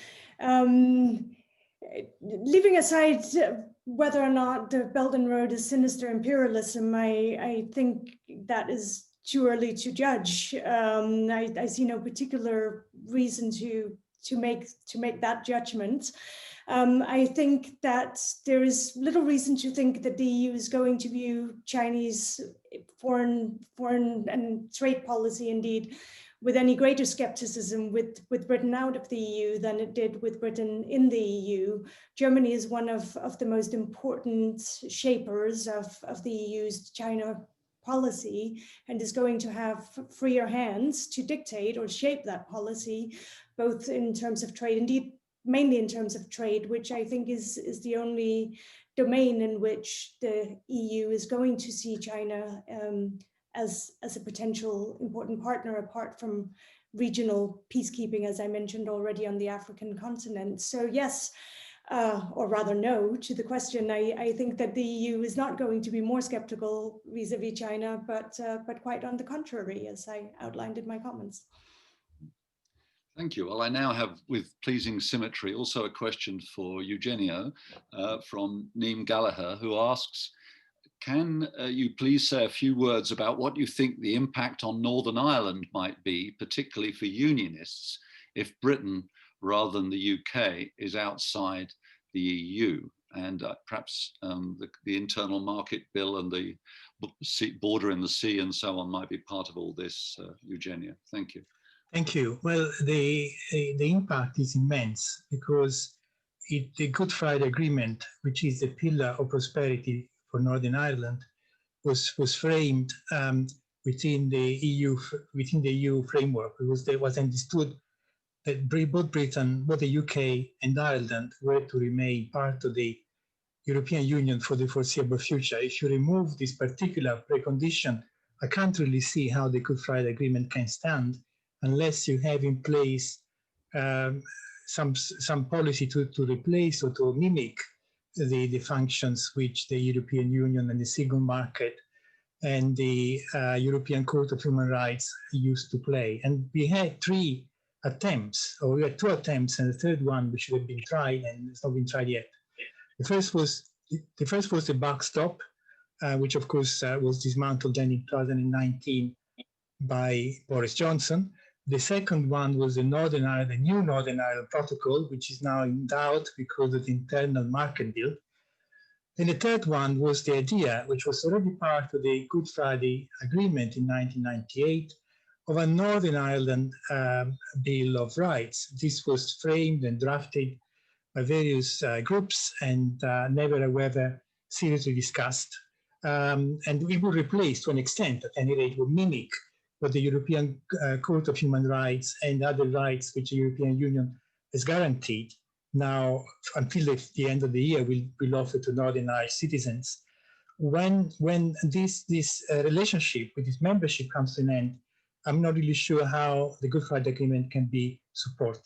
Leaving aside whether or not the Belt and Road is sinister imperialism, I think that is too early to judge. I see no particular reason to make that judgment. I think that there is little reason to think that the EU is going to view Chinese foreign and trade policy, indeed, with any greater skepticism with Britain out of the EU than it did with Britain in the EU. Germany is one of the most important shapers of the EU's China policy and is going to have freer hands to dictate or shape that policy, both in terms of trade, indeed, mainly in terms of trade, which I think is the only domain in which the EU is going to see China as a potential important partner, apart from regional peacekeeping, as I mentioned already, on the African continent. So yes, or rather no, to the question. I think that the EU is not going to be more skeptical vis-a-vis China, but quite on the contrary, as I outlined in my comments. Thank you. Well, I now have, with pleasing symmetry, also a question for Eugenio from Neem Gallagher, who asks, can you please say a few words about what you think the impact on Northern Ireland might be, particularly for unionists, if Britain, rather than the UK, is outside the EU? And perhaps the internal market bill and the border in the sea and so on might be part of all this, Eugenio. Thank you. Thank you. Well, the impact is immense because the Good Friday Agreement, which is the pillar of prosperity for Northern Ireland, was framed within the EU framework. It was understood that both the UK and Ireland were to remain part of the European Union for the foreseeable future. If you remove this particular precondition, I can't really see how the Good Friday Agreement can stand unless you have in place some policy to replace or to mimic the functions which the European Union and the single market and the European Court of Human Rights used to play. And we had three attempts, or we had two attempts, and the third one which should have been tried and it's not been tried yet. The first was the backstop, which of course was dismantled then in 2019 by Boris Johnson. The second one was the new Northern Ireland Protocol, which is now in doubt because of the internal market bill. And the third one was the idea, which was already part of the Good Friday Agreement in 1998, of a Northern Ireland Bill of Rights. This was framed and drafted by various groups and never, however, seriously discussed. And it would replace, to an extent, at any rate, would mimic what the European Court of Human Rights and other rights which the European Union has guaranteed now until the end of the year will offer to Northern Irish citizens. When this relationship with this membership comes to an end, I'm not really sure how the Good Friday Agreement can be supported.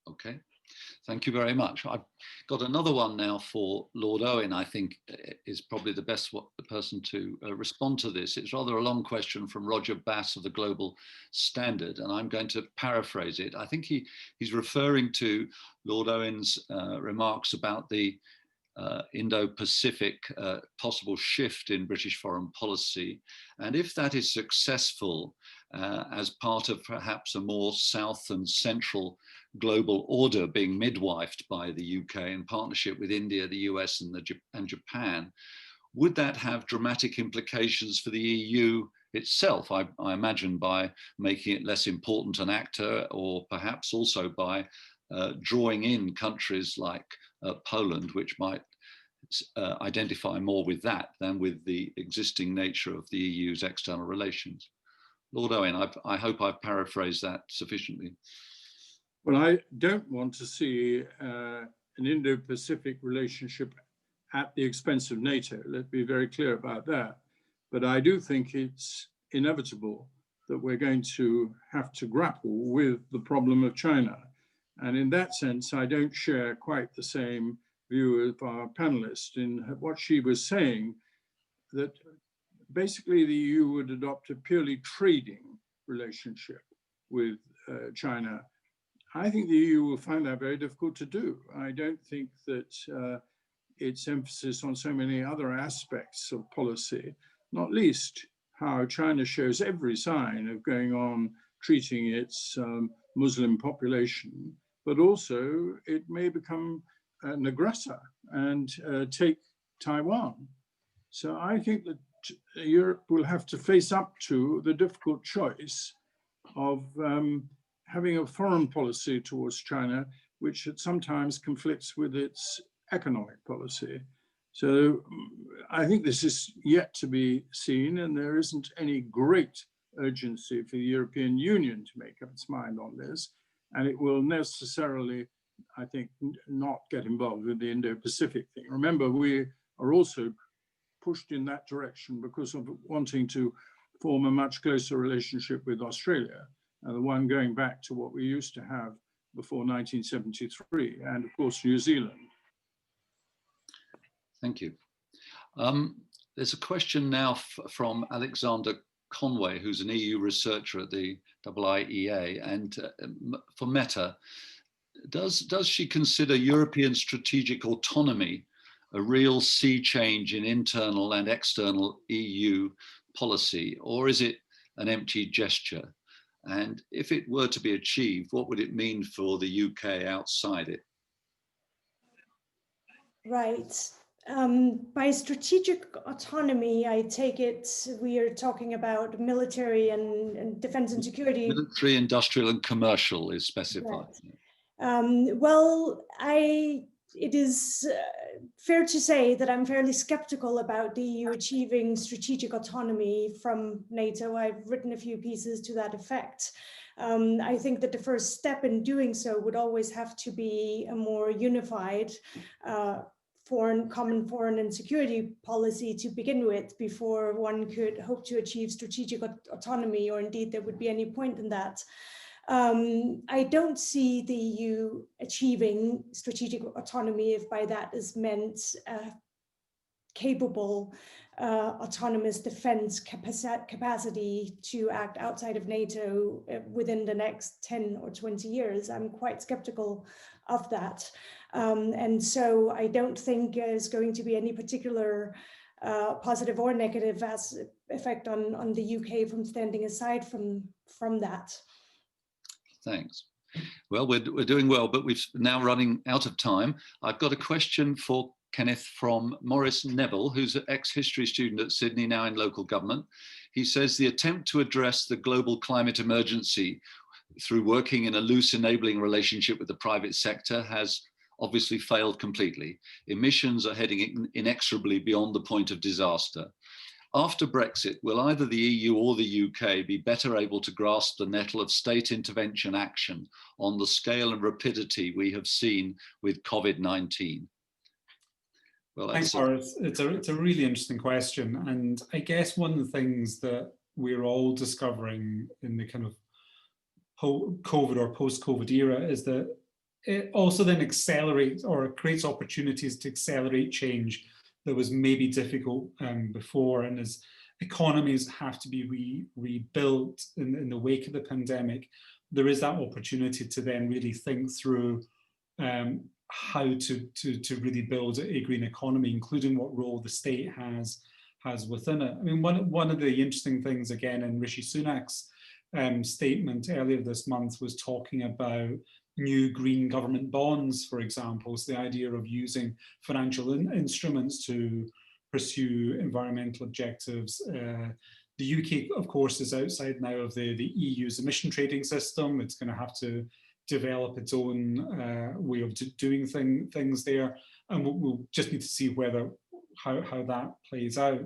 Okay. Thank you very much. I've got another one now for Lord Owen, I think is probably the best person to respond to this. It's rather a long question from Roger Bass of the Global Standard, and I'm going to paraphrase it. I think he's referring to Lord Owen's remarks about the Indo-Pacific possible shift in British foreign policy. And if that is successful as part of perhaps a more south and central global order being midwifed by the UK in partnership with India, the US and Japan, would that have dramatic implications for the EU itself? I imagine by making it less important an actor, or perhaps also by drawing in countries like Poland, which might identify more with that than with the existing nature of the EU's external relations. Lord Owen, I hope I've paraphrased that sufficiently. Well, I don't want to see an Indo-Pacific relationship at the expense of NATO. Let's be very clear about that. But I do think it's inevitable that we're going to have to grapple with the problem of China. And in that sense, I don't share quite the same view of our panelist in what she was saying, that basically the EU would adopt a purely trading relationship with China. I think the EU will find that very difficult to do. I don't think that its emphasis on so many other aspects of policy, not least how China shows every sign of going on treating its Muslim population, but also it may become an aggressor and take Taiwan. So I think that Europe will have to face up to the difficult choice of having a foreign policy towards China, which sometimes conflicts with its economic policy. So I think this is yet to be seen, and there isn't any great urgency for the European Union to make up its mind on this. And it will necessarily, I think, not get involved with the Indo-Pacific thing. Remember, we are also pushed in that direction because of wanting to form a much closer relationship with Australia, the one going back to what we used to have before 1973, and of course New Zealand. Thank you. There's a question now from Alexander Conway, who's an EU researcher at the IEA, and for Mette, does she consider European strategic autonomy a real sea change in internal and external EU policy, or is it an empty gesture? And if it were to be achieved, what would it mean for the UK outside it? Right. By strategic autonomy, I take it we are talking about military and defense and security. Military, industrial, and commercial is specified. Right. Well, it is fair to say that I'm fairly skeptical about the EU achieving strategic autonomy from NATO. I've written a few pieces to that effect. I think that the first step in doing so would always have to be a more unified common foreign and security policy to begin with, before one could hope to achieve strategic autonomy, or indeed there would be any point in that. I don't see the EU achieving strategic autonomy if by that is meant capable autonomous defense capacity to act outside of NATO within the next 10 or 20 years. I'm quite skeptical of that. And so I don't think there's going to be any particular positive or negative effect on the UK from standing aside from that. Thanks. Well, we're doing well, but we're now running out of time. I've got a question for Kenneth from Maurice Neville, who's an ex-history student at Sydney, now in local government. He says the attempt to address the global climate emergency through working in a loose enabling relationship with the private sector has obviously failed completely. Emissions are heading inexorably beyond the point of disaster. After Brexit, will either the EU or the UK be better able to grasp the nettle of state intervention action on the scale and rapidity we have seen with COVID-19? Well, thanks, Boris. It's a really interesting question. And I guess one of the things that we're all discovering in the kind of COVID or post-COVID era is that it also then accelerates or creates opportunities to accelerate change that was maybe difficult before. And as economies have to be rebuilt in the wake of the pandemic, there is that opportunity to then really think through how to really build a green economy, including what role the state has within it. I mean, one of the interesting things, again, in Rishi Sunak's statement earlier this month was talking about new green government bonds, for example. So the idea of using financial instruments to pursue environmental objectives. The UK, of course, is outside now of the EU's emission trading system. It's going to have to develop its own way of doing things there, and we'll just need to see how that plays out.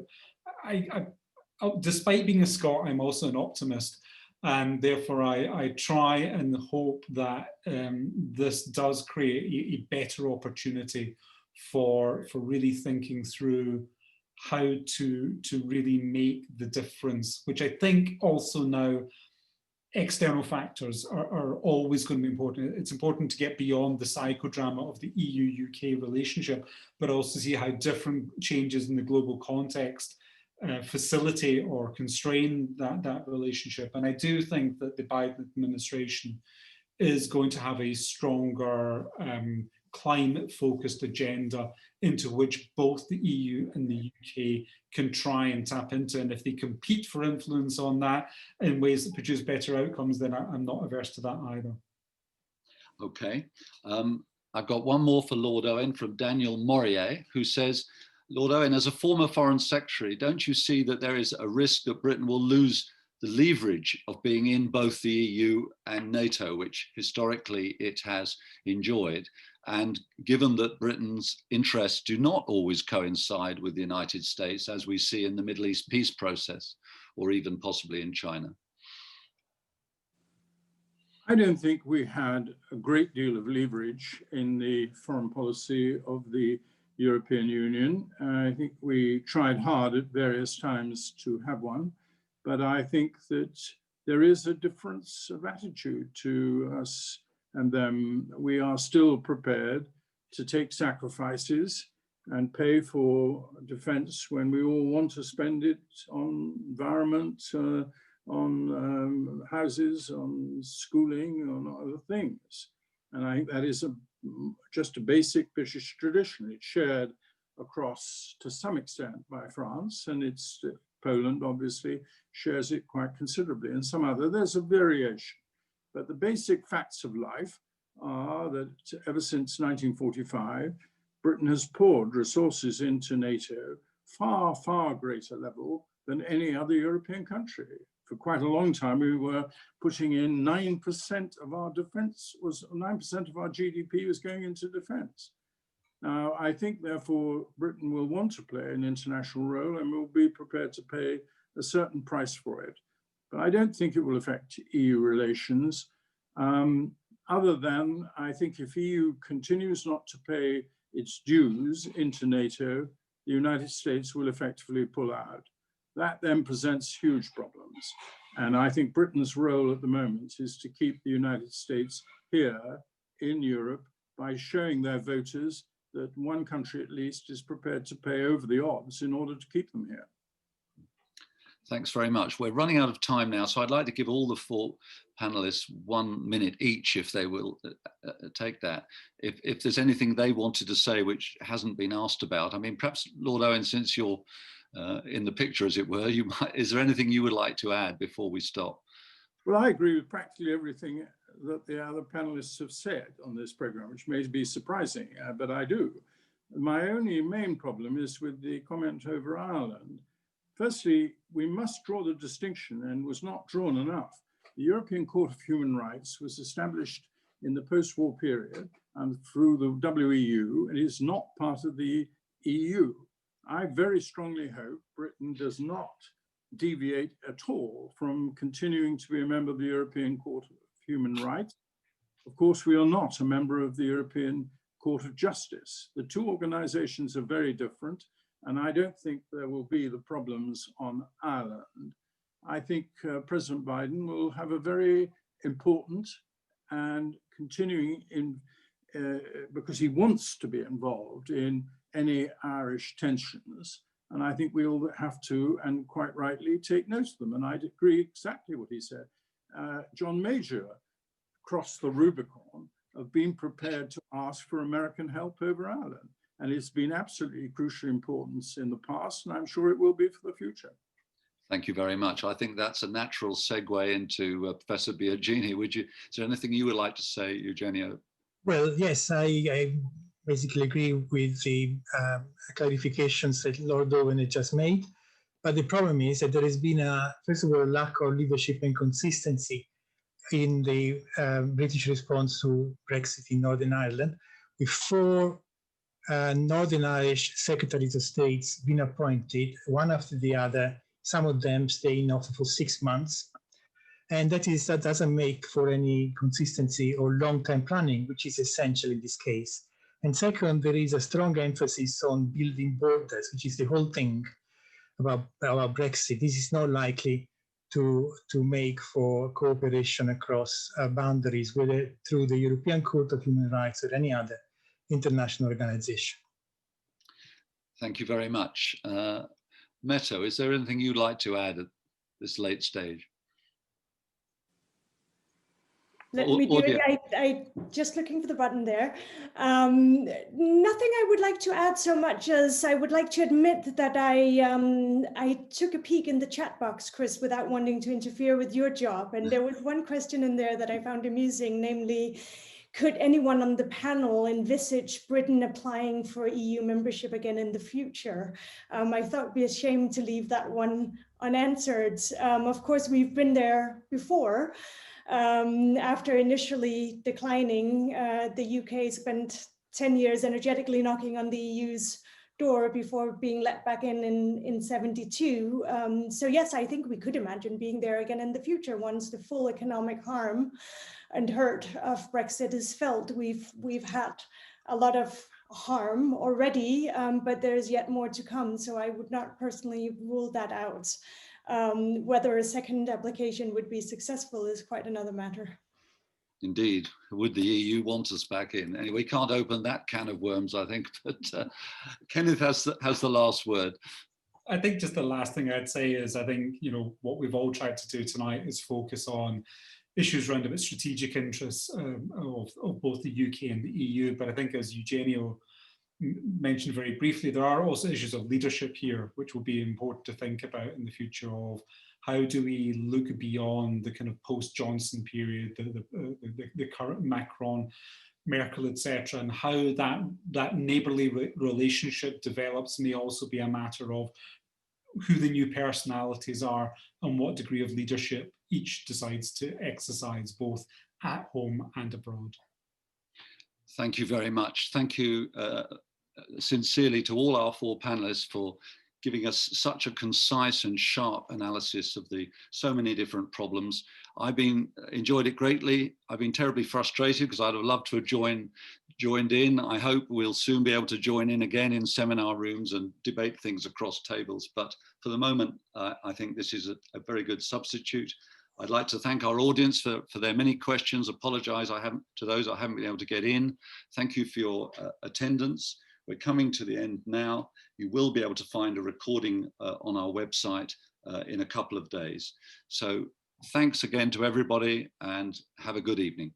Despite being a Scot, I'm also an optimist, and therefore I try and hope that this does create a better opportunity for really thinking through how to really make the difference, which I think also now external factors are always going to be important. It's important to get beyond the psychodrama of the EU-UK relationship, but also see how different changes in the global context facilitate or constrain that relationship. And I do think that the Biden administration is going to have a stronger climate-focused agenda into which both the EU and the UK can try and tap into. And if they compete for influence on that in ways that produce better outcomes, then I'm not averse to that either. Okay. I've got one more for Lord Owen from Daniel Morier, who says, Lord Owen, as a former foreign secretary, don't you see that there is a risk that Britain will lose the leverage of being in both the EU and NATO, which historically it has enjoyed? And given that Britain's interests do not always coincide with the United States, as we see in the Middle East peace process, or even possibly in China? I don't think we had a great deal of leverage in the foreign policy of the European Union. I think we tried hard at various times to have one, but I think that there is a difference of attitude to us and then we are still prepared to take sacrifices and pay for defense when we all want to spend it on environment, on houses, on schooling, on other things. And I think that is just a basic British tradition. It's shared across, to some extent, by France, and it's Poland obviously shares it quite considerably, and some other, there's a variation. But the basic facts of life are that ever since 1945, Britain has poured resources into NATO far, far greater level than any other European country. For quite a long time, we were putting in 9% of our defense, 9% of our GDP was going into defense. Now, I think, therefore, Britain will want to play an international role and will be prepared to pay a certain price for it. But I don't think it will affect EU relations, other than I think if EU continues not to pay its dues into NATO, the United States will effectively pull out. That then presents huge problems. And I think Britain's role at the moment is to keep the United States here in Europe by showing their voters that one country at least is prepared to pay over the odds in order to keep them here. Thanks very much. We're running out of time now, so I'd like to give all the 4 panelists 1 minute each, if they will take that. If there's anything they wanted to say which hasn't been asked about, I mean, perhaps Lord Owen, since you're in the picture, as it were, is there anything you would like to add before we stop? Well, I agree with practically everything that the other panelists have said on this program, which may be surprising, but I do. My only main problem is with the comment over Ireland. Firstly, we must draw the distinction, and was not drawn enough. The European Court of Human Rights was established in the post-war period and through the WEU, and is not part of the EU. I very strongly hope Britain does not deviate at all from continuing to be a member of the European Court of Human Rights. Of course, we are not a member of the European Court of Justice. The two organizations are very different, and I don't think there will be the problems on Ireland. I think President Biden will have a very important and continuing because he wants to be involved in any Irish tensions. And I think we all have to, and quite rightly, take note of them. And I agree exactly what he said. John Major crossed the Rubicon of being prepared to ask for American help over Ireland. And it's been absolutely crucial importance in the past, and I'm sure it will be for the future. Thank you very much. I think that's a natural segue into Professor Biagini. Is there anything you would like to say, Eugenio? Well, yes, I basically agree with the clarifications that Lord Owen had just made. But the problem is that there has been first of all, a lack of leadership and consistency in the British response to Brexit in Northern Ireland, with 4 Northern Irish Secretaries of State been appointed, one after the other, some of them staying in office for 6 months. And that doesn't make for any consistency or long-term planning, which is essential in this case. And second, there is a strong emphasis on building borders, which is the whole thing about Brexit. This is not likely to make for cooperation across boundaries, whether through the European Court of Human Rights or any other international organization. Thank you very much. Mette, is there anything you'd like to add at this late stage? Let me do it. I just looking for the button there. Nothing I would like to add so much as I would like to admit that I took a peek in the chat box, Chris, without wanting to interfere with your job. And there was one question in there that I found amusing, namely, could anyone on the panel envisage Britain applying for EU membership again in the future? I thought it'd be a shame to leave that one unanswered. Of course, we've been there before. After initially declining, the UK spent 10 years energetically knocking on the EU's door before being let back in 72. So yes, I think we could imagine being there again in the future once the full economic harm and hurt of Brexit is felt. We've had a lot of harm already, but there's yet more to come. So I would not personally rule that out. Whether a second application would be successful is quite another matter. Indeed, would the EU want us back in? Anyway, we can't open that can of worms, I think, but Kenneth has the last word. I think just the last thing I'd say is, I think, what we've all tried to do tonight is focus on issues around about strategic interests of both the UK and the EU. But I think, as Eugenio mentioned very briefly, there are also issues of leadership here, which will be important to think about in the future of how do we look beyond the kind of post-Johnson period, the current Macron, Merkel, etc., and how that neighbourly relationship develops may also be a matter of who the new personalities are and what degree of leadership each decides to exercise, both at home and abroad. Thank you very much. Thank you sincerely to all our four panelists for giving us such a concise and sharp analysis of the so many different problems. I've enjoyed it greatly. I've been terribly frustrated because I'd have loved to have joined in. I hope we'll soon be able to join in again in seminar rooms and debate things across tables. But for the moment, I think this is a very good substitute. I'd like to thank our audience for their many questions. Apologise to those I haven't been able to get in. Thank you for your attendance. We're coming to the end now. You will be able to find a recording on our website in a couple of days. So thanks again to everybody and have a good evening.